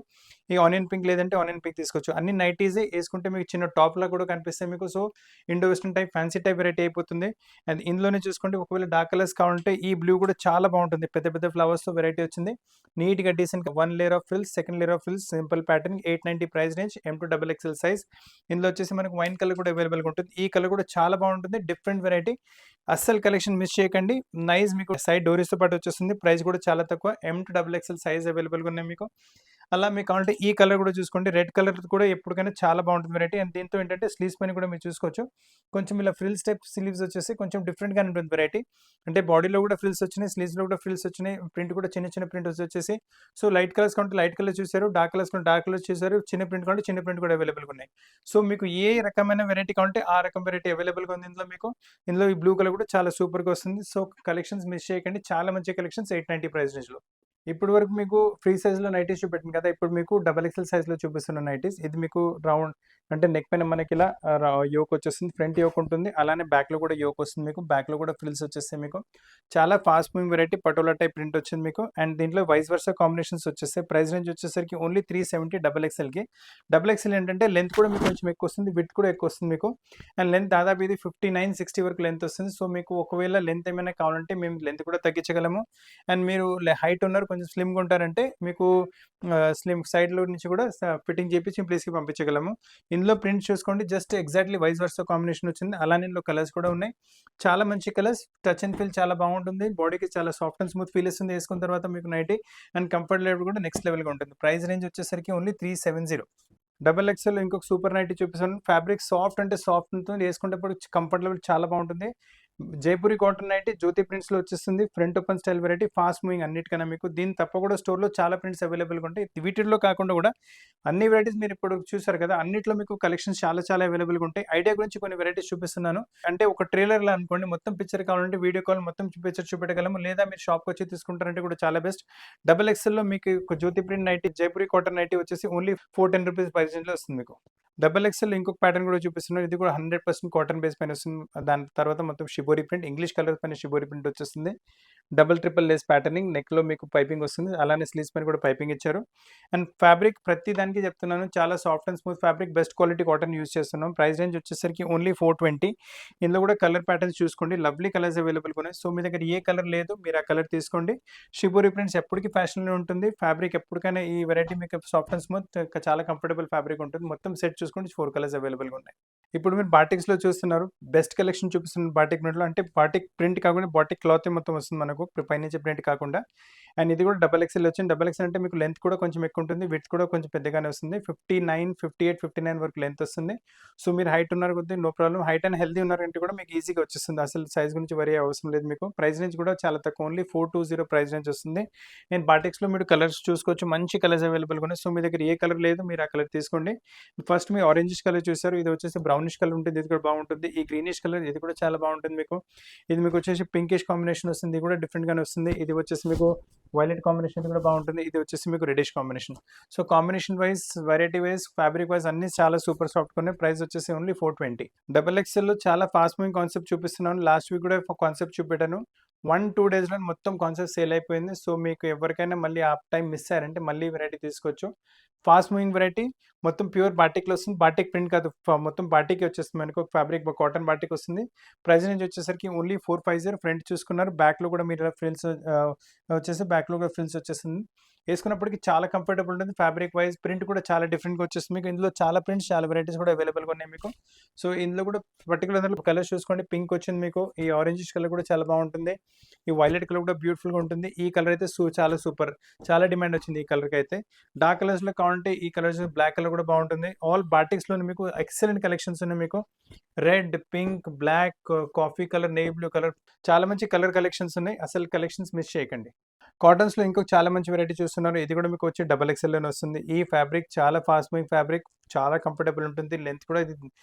ఈ ఆనియన్ పింక్ లేదంటే ఆనియన్ పింక్ తీసుకోవచ్చు. అన్ని నైటీసే వేసుకుంటే మీకు చిన్న టాప్‌లా కూడా కనిపిస్తాయి మీకు. So Indo western type, fancy type variety అయిపోతుంది. అండ్ ఇందులోనే చూసుకోండి ఒకవేళ డార్క్ కలర్స్ కావాలంటే ఈ బ్లూ కూడా చాలా బాగుంటుంది. పెద్ద పెద్ద ఫ్లవర్స్‌తో వెరైటీ వచ్చింది. నీట్‌గా డీసెంట్‌గా 1 layer of frills, second layer of frills, simple pattern, 890 price range, M to double XL size. ఇందులో వచ్చేసి మనకు వైన్ కలర్ కూడా అవైలబుల్‌గా ఉంటుంది. ఈ కలర్ కూడా చాలా బాగుంటుంది. Different variety. అస్సలు కలెక్షన్ మిస్ చేయకండి. నైస్ మీకు సైడ్ డోరీస్‌తో పాటు వచ్చేస్తుంది. ప్రైస్ కూడా చాలా తక్కువ. M to double XL size అవైలబుల్‌గా ఉన్నాయి మీకు. అలా మీకు కావాలంటే ఈ కలర్ కూడా చూసుకోండి. రెడ్ కలర్ కూడా ఎప్పటికైనా చాలా బాగుంటుంది వెరైటీ. అండ్ దీంతో ఏంటంటే స్లీవ్స్ పైన కూడా మీరు చూసుకోవచ్చు. కొంచెం ఇలా ఫ్రిల్స్ టైప్ స్లీవ్స్ వచ్చేసి కొంచెం డిఫరెంట్‌గానే ఉంటుంది వెరైటీ. అంటే బాడీలో కూడా ఫ్రిల్స్ వచ్చినాయి. స్లీవ్స్‌లో కూడా ఫ్రిల్స్ వచ్చినాయి. ప్రింట్ కూడా చిన్న చిన్న ప్రింట్ వచ్చేసి సో లైట్ కలర్స్ కావాలంటే లైట్ కలర్ చూసారు. డార్క్ కలర్స్ కావాలంటే డార్క్ కలర్స్ చూసారు. చిన్న ప్రింట్ కావాలంటే చిన్న ప్రింట్ కూడా అవైలబుల్‌గా ఉన్నాయి. సో మీకు ఏ రకమైన వెరైటీ కావాలంటే ఆ రకం వెరైటీ అవైలబుల్‌గా ఉంది ఇందులో మీకు. ఇందులో ఈ బ్లూ కలర్ కూడా చాలా సూపర్‌గా వస్తుంది. సో కలెక్షన్స్ మిస్ చేయకండి. చాలా మంచి కలెక్షన్స్ 890 ప్రైస్ రేంజ్‌లో. ఇప్పటి వరకు మీకు ఫ్రీ సైజ్‌లో నైటీస్ చూపెట్టాను కదా! ఇప్పుడు మీకు డబుల్ ఎక్స్ఎల్ సైజ్‌లో చూపిస్తున్న నైటీస్. ఇది మీకు రౌండ్ అంటే నెక్ పైన మనకిలా యోక్ వచ్చేస్తుంది. ఫ్రంట్ యోక్ ఉంటుంది. అలానే బ్యాక్‌లో కూడా యోక్ వస్తుంది మీకు. బ్యాక్‌లో కూడా ఫ్రిల్స్ వచ్చేస్తాయి మీకు. చాలా fast moving variety patola type print వచ్చింది మీకు. అండ్ దీంట్లో వైస్ వర్సా కాంబినేషన్స్ వచ్చేస్తాయి. ప్రైస్ రేంజ్ వచ్చేసరికి ఓన్లీ 370 డబుల్ ఎక్స్ఎల్‌కి. డబుల్ ఎక్స్ఎల్ ఏంటంటే లెంత్ కూడా మీకు కొంచెం ఎక్కువ వస్తుంది. విడ్త్ కూడా ఎక్కువ వస్తుంది మీకు. అండ్ లెంత్ దాదాపు ఇది 59, 60 వరకు లెంత్ వస్తుంది. సో మీకు ఒకవేళ లెంత్ ఏమైనా కావాలంటే మేము లెంత్ కూడా తగ్గించగలము. అండ్ మీరు హైట్ ఉన్నారు, కొంచెం స్లిమ్‌గా ఉంటారంటే మీకు స్లిమ్ సైడ్‌లో నుంచి కూడా ఫిట్టింగ్ చేపించి ప్లేస్‌కి పంపించగలము. ఇందులో ప్రింట్స్ చూసుకోండి. Just exactly vice versa combination వచ్చింది. అలానే ఇందులో కలర్స్ కూడా ఉన్నాయి. చాలా మంచి కలర్స్. టచ్ అండ్ ఫీల్ చాలా బాగుంటుంది. బాడీకి చాలా సాఫ్ట్ అండ్ స్మూత్ ఫీల్ ఇస్తుంది వేసుకున్న తర్వాత మీకు నైటీ. అండ్ కంఫర్ట్ లెవెల్ కూడా నెక్స్ట్ లెవెల్‌గా ఉంటుంది. ప్రైస్ రేంజ్ వచ్చేసరికి ఓన్లీ 370. డబుల్ ఎక్స్ఎల్ ఇంకొక సూపర్ నైటీ చూపిస్తాను. ఫ్యాబ్రిక్ సాఫ్ట్ అంటే సాఫ్ట్ ఉంటుంది. వేసుకునేటప్పుడు కంఫర్ట్ లెవెల్ చాలా బాగుంటుంది. జైపూరి కాటన్ నైటీ జ్యోతి ప్రింట్స్‌లో వచ్చేస్తుంది. Front open style variety, fast moving అన్నిటికన్నా మీకు. దీని తప్ప కూడా స్టోర్‌లో చాలా ప్రింట్స్ అవైలబుల్‌గా ఉంటాయి. వీటిల్లో కాకుండా కూడా అన్ని వెరైటీస్ మీరు ఇప్పుడు చూసారు కదా! అన్నిట్లో మీకు కలెక్షన్స్ చాలా చాలా అవైలబుల్‌గా ఉంటాయి. ఐడియా గురించి కొన్ని వెరైటీస్ చూపిస్తున్నాను. అంటే ఒక ట్రైలర్‌లా అనుకోండి. మొత్తం పిక్చర్ కావాలంటే వీడియో కాల్ మొత్తం పిక్చర్ చూపెట్టగలము. లేదా మీరు షాప్‌కి వచ్చి తీసుకుంటారంటే కూడా చాలా బెస్ట్. డబుల్ ఎక్స్ఎల్‌లో మీకు ఒక జ్యోతి print nighty, Jaipuri cotton nighty వచ్చేసి ఓన్లీ 410 రూపీస్ ప్రైస్ రేంజ్‌లో వస్తుంది మీకు. డబుల్ ఎక్స్ఎల్ ఇంకొక ప్యాటర్న్ కూడా చూపిస్తున్నాను. ఇది కూడా 100% కాటన్ బేస్ పైన వస్తుంది. దాని తర్వాత మొత్తం షిబోరి ప్రింట్, ఇంగ్లీష్ కలర్ పైన షిబోరి ప్రింట్ వచ్చేస్తుంది. డబుల్ ట్రిపుల్ లేస్ ప్యాటర్నింగ్, నెక్‌లో మీకు పైపింగ్ వస్తుంది. అలానే స్లీవ్స్ పైన కూడా పైపింగ్ ఇచ్చారు. అండ్ ఫ్యాబ్రిక్ ప్రతి దానికి చెప్తున్నాను. చాలా soft and smooth fabric, best quality cotton use చేస్తున్నాం. ప్రైస్ రేంజ్ వచ్చేసరికి ఓన్లీ 420. ఇందులో కూడా కలర్ ప్యాటర్న్స్ చూసుకోండి. లవ్లీ కలర్స్ అవైలబుల్‌గా ఉన్నాయి. సో మీ దగ్గర ఏ కలర్ లేదు మీరు ఆ కలర్ తీసుకోండి. షిబోరి ప్రింట్స్ ఎప్పటికీ ఫ్యాషన్‌లో ఉంటుంది. ఫ్యాబ్రిక్ ఎప్పటికైనా ఈ వెరైటీ మీకు సాఫ్ట్ అండ్ స్మూత్ చాలా కంఫర్టబుల్ ఫ్యాబ్రిక్ ఉంటుంది. మొత్తం సెట్ చూసుకోండి. 4 కలర్స్ అవైలబుల్‌గా ఉన్నాయి. ఇప్పుడు మీరు బాటిక్స్‌లో చూస్తున్నారు. బెస్ట్ కలెక్షన్ చూపిస్తున్నాను బాటిక్ ప్రింట్‌లో. అంటే బాటిక్ ప్రింట్ కాకుండా బాటిక్ క్లాత్ మొత్తం వస్తుంది మనకు. పైనుంచి ప్రింట్ కాకుండా. అండ్ ఇది కూడా డబుల్ ఎక్స్ఎల్ వచ్చింది. డబుల్ ఎక్స్ఎల్ అంటే మీకు లెంత్ కూడా కొంచెం ఎక్కువ ఉంటుంది. విడ్త్ కూడా కొంచెం పెద్దగానే వస్తుంది. 59, 58, 59 వరకు లెంత్ వస్తుంది. సో మీరు హైట్ ఉన్నారు కొద్దీ no problem. Height and healthy ఉన్నారంటే కూడా మీకు ఈజీగా వచ్చేస్తుంది. అసలు సైజ్ గురించి వరీ అవసరం లేదు మీకు. ప్రైస్ రేంజ్ కూడా చాలా తక్కువ. ఓన్లీ 420 ప్రైస్ రేంజ్ వస్తుంది. నేను బాటిక్స్‌లో మీరు కలర్స్ చూసుకోవచ్చు. మంచి కలర్స్ అవైలబుల్‌గా ఉన్నాయి. సో మీ దగ్గర ఏ కలర్ లేదు మీరు ఆ కలర్ తీసుకోండి. ఫస్ట్ మీ ఆరెంజిష్ కలర్ చూసారు. ఇది వచ్చేసి బ్రౌనిష్ కలర్ ఉంటుంది. ఇది కూడా బాగుంటుంది. ఈ గ్రీనిష్ కలర్ ఇది కూడా చాలా బాగుంటుంది మీకు. ఇది మీకు వచ్చేసి పింకిష్ కాంబినేషన్ వస్తుంది. ఇది కూడా డిఫరెంట్‌గానే వస్తుంది. ఇది వచ్చేసి మీకు వైలెట్ కాంబినేషన్ కూడా బాగుంటుంది. ఇది వచ్చేసి మీకు reddish combination. So combination wise, variety wise, fabric wise అన్ని చాలా సూపర్ సాఫ్ట్‌గా ఉన్నాయి. ప్రైస్ వచ్చేసి ఓన్లీ 420. డబుల్ ఎక్స్ఎల్‌లో చాలా ఫాస్ట్ మూవింగ్ కాన్సెప్ట్ చూపిస్తున్నాను. లాస్ట్ వీక్ కూడా కాన్సెప్ట్ చూపెట్టాను. 1-2 డేస్‌లో మొత్తం కాన్సెప్ట్ సేల్ అయిపోయింది. సో, మీకు ఎవరికైనా మళ్ళీ ఆ టైం మిస్ అయ్యారంటే మళ్ళీ వెరైటీ తీసుకోవచ్చు. ఫాస్ట్ మూవింగ్ వెరైటీ మొత్తం ప్యూర్ బాటిక్‌లో వస్తుంది. బాటిక్ ప్రింట్ కాదు, మొత్తం బాటికే వచ్చేస్తుంది మనకు. ఫ్యాబ్రిక్ కాటన్ బాటిక్ వస్తుంది. ప్రైస్ రేంజ్ వచ్చేసరికి ఓన్లీ 450. ఫ్రంట్ చూసుకున్నారు. బ్యాక్‌లో కూడా మీరు ఫ్రిల్స్ వచ్చేసి బ్యాక్‌లో కూడా ఫ్రిల్స్ వచ్చేస్తుంది. వేసుకున్నప్పటికి చాలా కంఫర్టబుల్ ఉంటుంది. ఫ్యాబ్రిక్ వైజ్ ప్రింట్ కూడా చాలా డిఫరెంట్‌గా వచ్చేస్తుంది మీకు. ఇందులో చాలా ప్రింట్స్, చాలా వెరైటీస్ కూడా అవైలబుల్‌గా ఉన్నాయి మీకు. సో, ఇందులో కూడా పర్టిక్యులర్ కలర్స్ చూసుకోండి. పింక్ వచ్చింది మీకు. ఈ ఆరెంజిష్ కలర్ కూడా చాలా బాగుంటుంది. ఈ వైలెట్ కలర్ కూడా బ్యూటిఫుల్‌గా ఉంటుంది. ఈ కలర్ అయితే చాలా సూపర్. చాలా డిమాండ్ వచ్చింది ఈ కలర్‌కి అయితే. డార్క్ కలర్స్‌లో కావాలంటే ఈ కలర్స్, బ్లాక్ కలర్ కూడా బాగుంటుంది. ఆల్ బాటిక్స్‌లోనే మీకు ఎక్సలెంట్ కలెక్షన్స్ ఉన్నాయి మీకు. Red, pink, black, coffee colour, navy blue colour, చాలా మంచి కలర్ కలెక్షన్స్ ఉన్నాయి. అసలు కలెక్షన్స్ మిస్ చేయకండి. కాటన్స్‌లో ఇంకొక చాలా మంచి వెరైటీ చూస్తున్నారు. ఇది కూడా మీకు వచ్చి డబుల్ ఎక్స్ఎల్‌లోనే వస్తుంది. ఈ ఫ్యాబ్రిక్ చాలా ఫాస్ట్ మూవింగ్ ఫ్యాబ్రిక్. చాలా కంఫర్టబుల్ ఉంటుంది. లెంత్ కూడా ఇది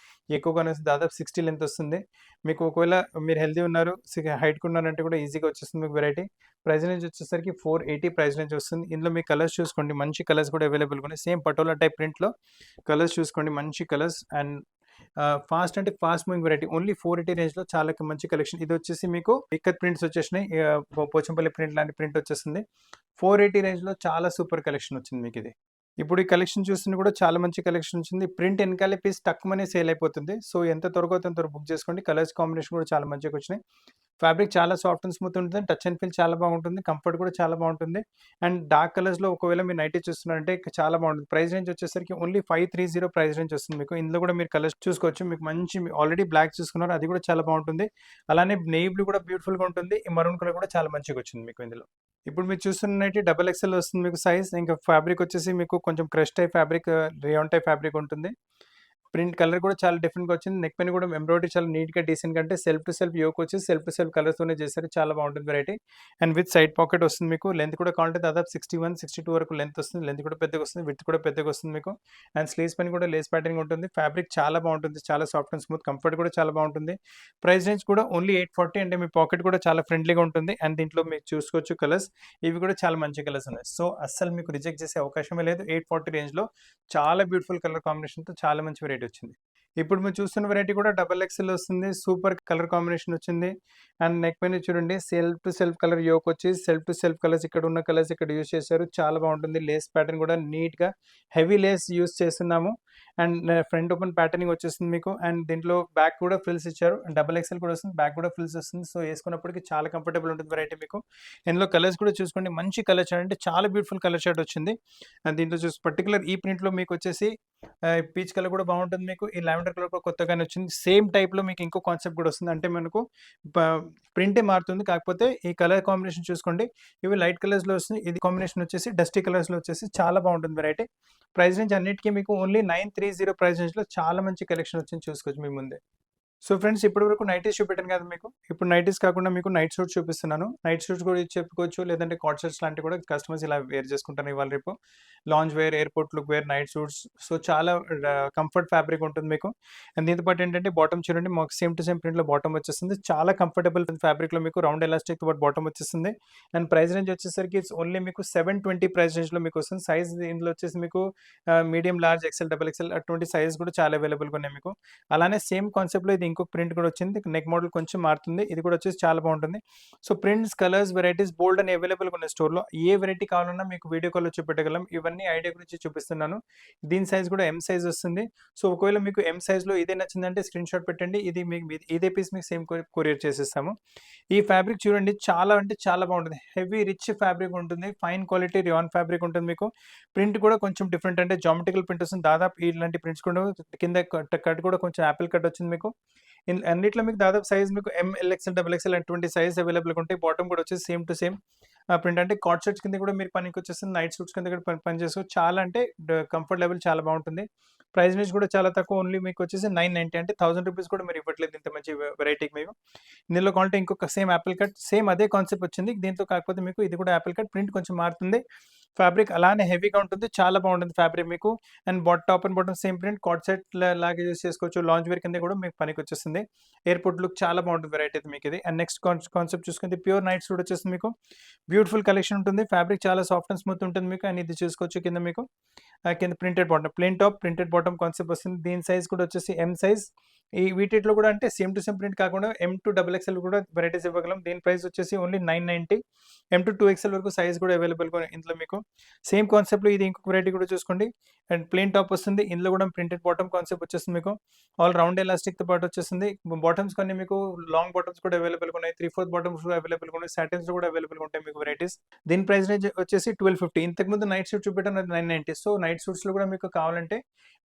ఎక్కువగానే వస్తుంది. దాదాపు 60 లెంత్ వస్తుంది. మీకు ఒకవేళ మీరు హెల్తీ ఉన్నారు, హైట్‌గా ఉన్నారంటే కూడా ఈజీగా వచ్చేస్తుంది మీకు వెరైటీ. ప్రైస్ రేంజ్ వచ్చేసరికి 480 ప్రైస్ రేంజ్ వస్తుంది. ఇందులో మీ కలర్స్ చూసుకోండి. మంచి కలర్స్ కూడా అవైలబుల్‌గా ఉన్నాయి. సేమ్ పటోలా టైప్ ప్రింట్‌లో కలర్స్ చూసుకోండి. మంచి కలర్స్ అండ్ ఫాస్ట్ అంటే ఫాస్ట్ మూవింగ్ వెరైటీ. ఓన్లీ 480 రేంజ్‌లో చాలా మంచి కలెక్షన్. ఇది వచ్చేసి మీకు ఇక్కత్ ప్రింట్స్ వచ్చేసినాయి. పోచంపల్లి ప్రింట్ లాంటి ప్రింట్ వచ్చేసింది. 480 రేంజ్‌లో చాలా సూపర్ కలెక్షన్ వచ్చింది మీకు ఇది. ఇప్పుడు ఈ కలెక్షన్ చూస్తుంది కూడా చాలా మంచి కలెక్షన్ వచ్చింది. ప్రింట్ ఎనకాలే పీస్ టక్కుమని సేల్ అయిపోతుంది. సో, ఎంత త్వరగా అవుతే అంత త్వరగా బుక్ చేసుకోండి. కలర్స్ కాంబినేషన్ కూడా చాలా మంచిగా వచ్చినాయి. ఫ్యాబ్రిక్ చాలా సాఫ్ట్ అండ్ స్మూత్ ఉంటుంది. టచ్ అండ్ ఫీల్ చాలా బాగుంటుంది. కంఫర్ట్ కూడా చాలా బాగుంటుంది. అండ్ డార్క్ కలర్స్‌లో ఒకవేళ మీరు నైటీ చూస్తున్నారంటే చాలా బాగుంటుంది. ప్రైస్ రేంజ్ వచ్చేసరికి ఓన్లీ 530 ప్రైస్ రేంజ్ వస్తుంది మీకు. ఇందులో కూడా మీరు కలర్స్ చూసుకోవచ్చు. మీకు మంచి ఆల్రెడీ బ్లాక్ చూసుకున్నారు. అది కూడా చాలా బాగుంటుంది. అలానే నేవీ బ్లూ కూడా బ్యూటిఫుల్‌గా ఉంటుంది. ఈ మరూన్ కలర్ కూడా చాలా మంచిగా వచ్చింది మీకు ఇందులో. ఇప్పుడు మీరు చూస్తున్న నైటీ డబుల్ ఎక్స్ఎల్ వస్తుంది మీకు సైజ్. ఇంకా ఫ్యాబ్రిక్ వచ్చేసి మీకు కొంచెం crush type fabric, rayon type fabric ఉంటుంది. ప్రింట్ కలర్ కూడా చాలా డిఫరెంట్‌గా వచ్చింది. నెక్ పైన కూడా ఎంబ్రాయిడరీ చాలా నీట్‌గా డీసెంట్‌గా, అంటే సెల్ఫ్ టు సెల్ఫ్ యోక్ వచ్చి సెల్ఫ్ టు సెల్ఫ్ కలర్స్‌తోనే చేశారు. చాలా బాగుంటుంది variety. And with side pocket వస్తుంది మీకు. లెంత్ కూడా కావాలంటే దాదాపు 61, 62 వరకు లెంత్ వస్తుంది. లెంత్ కూడా పెద్దగా వస్తుంది. విడ్త్ కూడా పెద్దగా వస్తుంది మీకు. అండ్ స్లీవ్స్ పైన కూడా లేస్ ప్యాటర్నింగ్ ఉంటుంది. ఫ్యాబ్రిక్ చాలా బాగుంటుంది. చాలా సాఫ్ట్ అండ్ స్మూత్. కంఫర్ట్ కూడా చాలా బాగుంటుంది. ప్రైస్ రేంజ్ కూడా ఓన్లీ 840, అంటే మీ పాకెట్ కూడా చాలా ఫ్రెండ్లీగా ఉంటుంది. అండ్ దీంట్లో మీరు చూసుకోవచ్చు కలర్స్. ఇవి కూడా చాలా మంచి కలర్స్ ఉన్నాయి. సో, అస్సలు మీకు రిజెక్ట్ చేసే అవకాశమే లేదు. 840 రేంజ్‌లో చాలా బ్యూటిఫుల్ కలర్ కాంబినేషన్‌తో చాలా మంచి వెరైటీ వచ్చింది. ఇప్పుడు మీరు చూస్తున్న వెరైటీ కూడా డబుల్ ఎక్స్ఎల్ వస్తుంది. సూపర్ కలర్ కాంబినేషన్ వచ్చింది. అండ్ నెక్ పైన చూడండి self to self colour yoke వచ్చి సెల్ఫ్ టు సెల్ఫ్ కలర్స్, ఇక్కడ ఉన్న కలర్స్ ఇక్కడ యూజ్ చేశారు. చాలా బాగుంటుంది. లేస్ ప్యాటర్న్ కూడా నీట్‌గా హెవీ లేస్ యూజ్ చేస్తున్నాము. అండ్ ఫ్రంట్ ఓపెన్ ప్యాటర్నింగ్ వచ్చేస్తుంది మీకు. అండ్ దీంట్లో బ్యాక్ కూడా ఫ్రిల్స్ ఇచ్చారు. డబుల్ ఎక్స్ఎల్ కూడా వస్తుంది. బ్యాక్ కూడా ఫ్రిల్స్ వస్తుంది. సో, వేసుకున్నప్పటికి చాలా కంఫర్టబుల్ ఉంటుంది వెరైటీ మీకు. ఇందులో కలర్స్ కూడా చూసుకోండి. మంచి కలర్ చార్ట్, అంటే చాలా బ్యూటిఫుల్ కలర్ చార్ట్ వచ్చింది. అండ్ దీంట్లో పర్టికులర్ ఈ ప్రింట్‌లో మీకు వచ్చేసి పీచ్ కలర్ కూడా బాగుంటుంది మీకు. ఈ లావెండర్ కలర్ కూడా కొత్తగానే వచ్చింది. సేమ్ టైప్‌లో మీకు ఇంకో కాన్సెప్ట్ కూడా వస్తుంది. అంటే మనకు ప ప్రింటే మారుతుంది. కాకపోతే ఈ కలర్ కాంబినేషన్ చూసుకోండి. ఇవి లైట్ కలర్స్‌లో వస్తుంది. ఇది కాంబినేషన్ వచ్చేసి డస్టీ కలర్స్‌లో వచ్చేసి చాలా బాగుంటుంది వెరైటీ. ప్రైస్ రేంజ్ అన్నిటికి మీకు ఓన్లీ 930 ప్రైస్ రేంజ్‌లో చాలా మంచి కలెక్షన్ వచ్చింది, చూసుకోవచ్చు మీ ముందే. సో, ఫ్రెండ్స్, ఇప్పటివరకు నైటీస్ చూపెట్టాను కదా మీకు. ఇప్పుడు నైటీస్ కాకుండా మీకు నైట్ సూట్స్ చూపిస్తున్నాను. నైట్ సూట్స్ కూడా చెప్పుకోవచ్చు. లేదంటే కార్డ్ సెట్స్ లాంటివి కూడా కస్టమర్స్ ఇలా వేర్ చేసుకుంటారు ఇవాళ రేపు. Lounge wear, airport look wear, night suits. So, చాలా కంఫర్ట్ ఫ్యాబ్రిక్ ఉంటుంది మీకు. అండ్ దీంతో పాటు ఏంటంటే బాటమ్ చూడండి, మాకు సేమ్ టు సేమ్ ప్రింట్‌లో బాటమ్ వచ్చేస్తుంది. చాలా కంఫర్టబుల్ ఫ్యాబ్రిక్‌లో మీకు రౌండ్ ఎలాస్టిక్‌తో పాటు బాటమ్ వచ్చేస్తుంది. అండ్ ప్రైస్ రేంజ్ వచ్చేసరికి ఇట్స్ ఓన్లీ మీకు 720 ప్రైస్ రేంజ్‌లో మీకు వస్తుంది. సైజ్ ఇందులో వచ్చేసి మీకు medium, large, XL, double XL అటువంటి సైజెస్ కూడా చాలా అవైలబుల్‌గా ఉన్నాయి మీకు. అలానే సేమ్ కాన్సెప్ట్‌లో ఇది ఇంకొక ప్రింట్ కూడా వచ్చింది. నెక్ మోడల్ కొంచెం మారుతుంది. ఇది కూడా వచ్చేసి చాలా బాగుంటుంది. సో, ప్రింట్స్, కలర్స్, వెరైటీస్ బోల్డ్ అని అవైలబుల్‌గా ఉన్నాయి స్టోర్‌లో. ఏ వెరైటీ కావాలన్నా మీకు వీడియో కాల్‌లో చూపెట్టగలం. ఇవన్నీ ఐడియా గురించి చూపిస్తున్నాను. దీని సైజ్ కూడా ఎం సైజ్ వస్తుంది. సో, ఒకవేళ మీకు ఎం సైజ్‌లో ఇదే నచ్చిందంటే స్క్రీన్‌షాట్ పెట్టండి. ఇది మీకు ఇదే పీస్ మీకు సేమ్ కొరియర్ చేసేస్తాము. ఈ ఫ్యాబ్రిక్ చూడండి, చాలా అంటే చాలా బాగుంటుంది. హెవీ రిచ్ ఫ్యాబ్రిక్ ఉంటుంది. ఫైన్ క్వాలిటీ రియాన్ ఫ్యాబ్రిక్ ఉంటుంది మీకు. ప్రింట్ కూడా కొంచెం డిఫరెంట్, అంటే జామెట్రికల్ ప్రింట్ వస్తుంది. దాదాపు ఇలాంటి ప్రింట్స్ కూడా కింద కట్ కూడా కొంచెం యాపిల్ కట్ వచ్చింది మీకు. అన్నిట్లో మీకు దాదాపు సైజ్ మీకు ఎం, ఎల్ ఎక్స్ఎల్, డబుల్ ఎక్స్ఎల్ అటువంటి సైజ్ అవైలబుల్‌గా ఉంటాయి. బాటమ్ కూడా వచ్చేసి సేమ్ టు సేమ్ ప్రింట్, అంటే కార్డ్ సెట్స్ కింద కూడా మీరు పనికొచ్చేస్తుంది. నైట్ సూట్స్ కింద కూడా పని చేసుకోవచ్చు. చాలా అంటే కంఫర్ట్ లెవెల్ చాలా బాగుంటుంది. ప్రైస్ రేంజ్ కూడా చాలా తక్కువ. ఓన్లీ మీకు వచ్చేసి 990, అంటే ₹1000 కూడా మీరు ఇవ్వట్లేదు ఇంత మంచి వెరైటీకి మీకు. ఇందులో కావాలంటే ఇంకొక సేమ్ యాపిల్ కట్, సేమ్ అదే కాన్సెప్ట్ వచ్చింది. దీంతో కాకపోతే మీకు ఇది కూడా యాపిల్ కట్, ప్రింట్ కొంచెం మారుతుంది. ఫ్యాబ్రిక్ అలానే హెవీగా ఉంటుంది. చాలా బాగుంటుంది ఫ్యాబ్రిక్ మీకు. And top and bottom same print, card set లాగా యూజ్ చేసుకోవచ్చు. లాంజ్ వేర్ కింద కూడా మీకు పనికొచ్చేస్తుంది. ఎయిర్‌పోర్ట్ లుక్ చాలా బాగుంటుంది వెరైటీ అయితే మీకు ఇది. అండ్ నెక్స్ట్ కాన్సెప్ట్ చూసుకుంటే ప్యూర్ నైట్ సూట్ వచ్చేస్తుంది మీకు. బ్యూటిఫుల్ కలెక్షన్ ఉంటుంది. ఫ్యాబ్రిక్ చాలా సాఫ్ట్ అండ్ స్మూత్ ఉంటుంది మీకు. అండ్ ఇది చూసుకోవచ్చు కింద మీకు కింద printed bottom, plain top, printed bottom concept వస్తుంది. దీని సైజ్ కూడా వచ్చేసి ఎం సైజ్. వీటిలో కూడా అంటే సేమ్ టు సేమ్ ప్రింట్ కాకుండా M2 XXL కూడా వెరైటీస్ ఇవ్వగలం. దీని ప్రైస్ వచ్చేసి ఓన్లీ 990. M2 2XL వరకు సైజ్ కూడా అవైలబుల్ ఇందులో మీకు. సేమ్ కాన్సెప్ట్లో ఇది ఇంకొక వెరైటీ కూడా చూసుకోండి. అండ్ ప్లెయిన్ టాప్ వస్తుంది. ఇందులో కూడా ప్రింటెడ్ బాటమ్ కాన్సెప్ట్ వచ్చేస్తుంది మీకు. ఆల్ రౌండ్ ఎలాస్టిక్తో పాటు వచ్చేస్తుంది. బాటమ్స్ కొన్ని మీకు లాంగ్ బాటమ్స్ కూడా అవైలబుల్ ఉన్నాయి. 3/4 బాటమ్స్ కూడా అవైలబుల్ ఉన్నాయి. సాటిన్స్ కూడా అవైలబుల్ ఉంటాయి మీకు వెరైటీస్. దీని ప్రైస్ రేంజ్ వచ్చేసి 1250. ఇంతకుముందు నైట్ సూట్ చూపెట్టాను 990. సో నైట్ సూట్స్లో కూడా మీకు కావాలంటే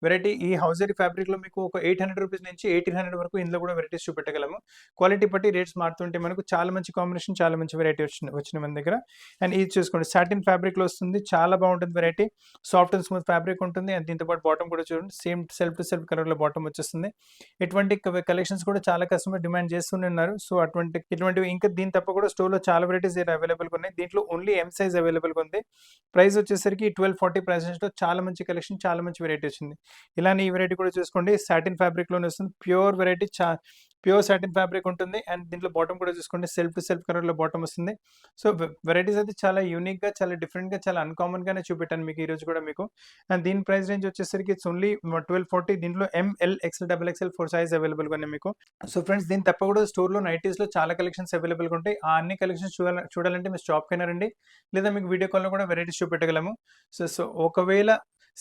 వెరైటీ ఈ హౌజరీ ఫ్యాబ్రిక్లో మీకు ఒక 800 రూపీస్ నుంచి 1800 వరకు ఇందులో కూడా వెరైటీస్ చూపెట్టగలము. క్వాలిటీ బట్టి రేట్స్ మారుతుంటే మనకు చాలా మంచి కాంబినేషన్, చాలా మంచి వెరైటీ వచ్చిన మన దగ్గర. అండ్ ఇది చూసుకోండి, సాటిన్ ఫ్యాబ్రిక్లో వస్తుంది. చాలా బాగుంటుంది variety. Soft and smooth fabric ఉంటుంది. అండ్ దీంతో పాటు బాటమ్ కూడా చూడండి, సేమ్ సెల్ఫ్ టు సెల్ఫ్ కలర్లో బాటమ్ వచ్చేస్తుంది. ఇటువంటి కలెక్షన్స్ కూడా చాలా కస్టమర్ డిమాండ్ చేస్తూనే ఉన్నారు. సో ఇటువంటివి ఇంకా దీని తప్ప కూడా స్టోర్లో చాలా వెరైటీస్ అవైలబుల్గా ఉన్నాయి. దీంట్లో ఓన్లీ M సైజ్ అవైలబుల్గా ఉంది. ప్రైస్ వచ్చేసరికి 1240 ప్రైస్ రేంజ్లో చాలా మంచి కలెక్షన్, చాలా మంచి వెరైటీ వచ్చింది. ఇలానే ఈ వెరైటీ కూడా చూసుకోండి, సాటిన్ ఫ్యాబ్రిక్లోనే వస్తుంది. Pure variety, pure satin fabric ఉంటుంది. అండ్ దీంట్లో బాటమ్ కూడా చూసుకోండి, సెల్ఫ్ టు సెల్ఫ్ కలర్లో బాటమ్ వస్తుంది. సో వెరైటీస్ అయితే చాలా యూనిక్గా, చాలా డిఫరెంట్గా, చాలా అన్కామన్గానే చూపెట్టాను మీకు ఈరోజు కూడా మీకు. అండ్ దీని ప్రైస్ రేంజ్ వచ్చేసరికి ఇట్స్ ఓన్లీ 1240. దీంట్లో ML XL XXL 4 సైజ్ అవైలబుల్గా ఉన్నాయి మీకు. సో ఫ్రెండ్స్, దీని తప్ప కూడా స్టోర్లో నైటీస్లో చాలా కలెక్షన్స్ అవైలబుల్గా ఉంటాయి. ఆ అన్ని కలెక్షన్స్ చూడాలంటే మీ షాప్కి రండి, లేదా మీకు వీడియో కాల్లో కూడా వెరైటీస్ చూపెట్టగలము. సో ఒకవేళ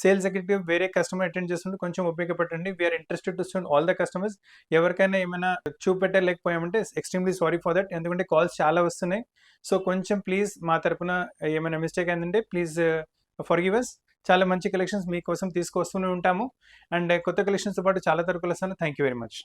సేల్స్ ఎగ్జిక్యూటివ్ వేరే కస్టమర్ అటెండ్ చేస్తుంటే కొంచెం ఉపయోగపడండి. We're interested to student all the customers. ఎవరికైనా ఏమైనా చూపెట్టలేకపోయామంటే ఎక్స్ట్రీమ్లీ సారీ ఫర్ దట్, ఎందుకంటే కాల్స్ చాలా వస్తున్నాయి. సో కొంచెం ప్లీజ్ మా తరపున ఏమైనా మిస్టేక్ అయిందంటే ప్లీజ్ ఫర్గివ్ us. చాలా మంచి కలెక్షన్స్ మీకోసం తీసుకొస్తూనే ఉంటాము. అండ్ కొత్త కలెక్షన్స్తో పాటు చాలా తరపులు వస్తాను. Thank you very much.